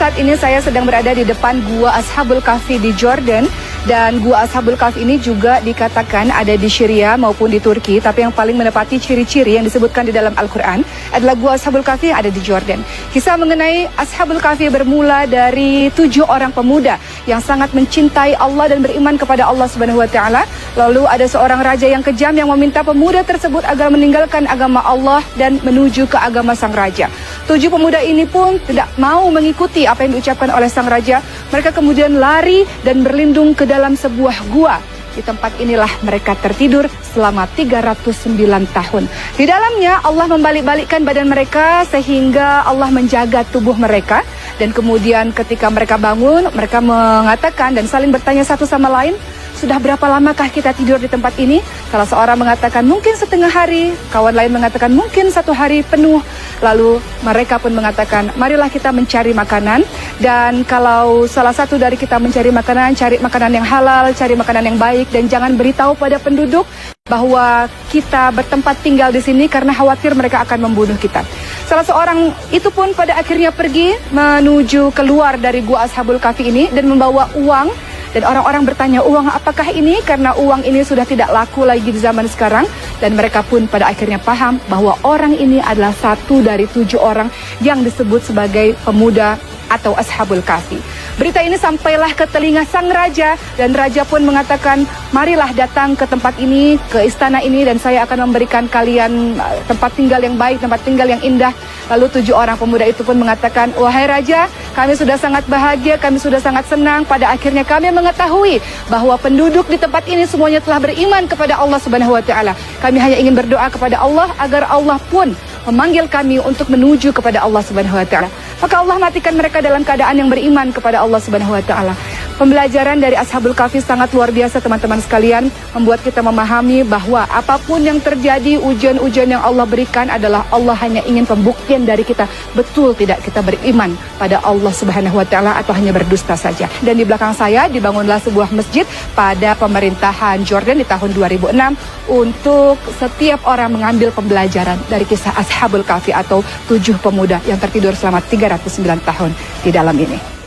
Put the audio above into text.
saat ini saya sedang berada di depan Gua Ashabul Kahfi di Jordan. Dan Gua Ashabul Kahfi ini juga dikatakan ada di Syria maupun di Turki. Tapi yang paling menepati ciri-ciri yang disebutkan di dalam Al-Quran adalah Gua Ashabul Kahfi yang ada di Jordan. Kisah mengenai Ashabul Kahfi bermula dari 7 orang pemuda yang sangat mencintai Allah dan beriman kepada Allah Subhanahu wa Ta'ala. Lalu ada seorang raja yang kejam yang meminta pemuda tersebut agar meninggalkan agama Allah dan menuju ke agama sang raja. 7 pemuda ini pun tidak mau mengikuti apa yang diucapkan oleh sang raja. Mereka kemudian lari dan berlindung ke dalam sebuah gua. Di tempat inilah mereka tertidur selama 309 tahun. Di dalamnya Allah membalik-balikkan badan mereka sehingga Allah menjaga tubuh mereka. Dan kemudian ketika mereka bangun, mereka mengatakan dan saling bertanya satu sama lain, sudah berapa lamakah kita tidur di tempat ini? Salah seorang mengatakan mungkin setengah hari, kawan lain mengatakan mungkin 1 hari penuh. Lalu mereka pun mengatakan, marilah kita mencari makanan. Dan kalau salah satu dari kita mencari makanan, cari makanan yang halal, cari makanan yang baik, dan jangan beritahu pada penduduk bahwa kita bertempat tinggal di sini karena khawatir mereka akan membunuh kita. Salah seorang itu pun pada akhirnya pergi menuju keluar dari Gua Ashabul Kahfi ini dan membawa uang. Dan orang-orang bertanya, uang apakah ini? Karena uang ini sudah tidak laku lagi di zaman sekarang. Dan mereka pun pada akhirnya paham bahwa orang ini adalah satu dari 7 orang yang disebut sebagai pemuda atau Ashabul Kahfi. Berita ini sampailah ke telinga sang raja dan raja pun mengatakan, marilah datang ke tempat ini, ke istana ini, dan saya akan memberikan kalian tempat tinggal yang baik, tempat tinggal yang indah. Lalu 7 orang pemuda itu pun mengatakan, wahai raja, kami sudah sangat bahagia, kami sudah sangat senang. Pada akhirnya kami mengetahui bahwa penduduk di tempat ini semuanya telah beriman kepada Allah Subhanahu wa Ta'ala. Kami hanya ingin berdoa kepada Allah agar Allah pun memanggil kami untuk menuju kepada Allah Subhanahu wa Ta'ala. Maka Allah matikan mereka dalam keadaan yang beriman kepada Allah Subhanahu wa Ta'ala. Pembelajaran dari Ashabul Kahfi sangat luar biasa teman-teman sekalian, membuat kita memahami bahwa apapun yang terjadi, ujian-ujian yang Allah berikan adalah Allah hanya ingin pembuktian dari kita, betul tidak kita beriman pada Allah Subhanahu wa Ta'ala atau hanya berdusta saja. Dan di belakang saya dibangunlah sebuah masjid pada pemerintahan Jordan di tahun 2006 untuk setiap orang mengambil pembelajaran dari kisah Ashabul Kahfi atau 7 pemuda yang tertidur selama 309 tahun di dalam ini.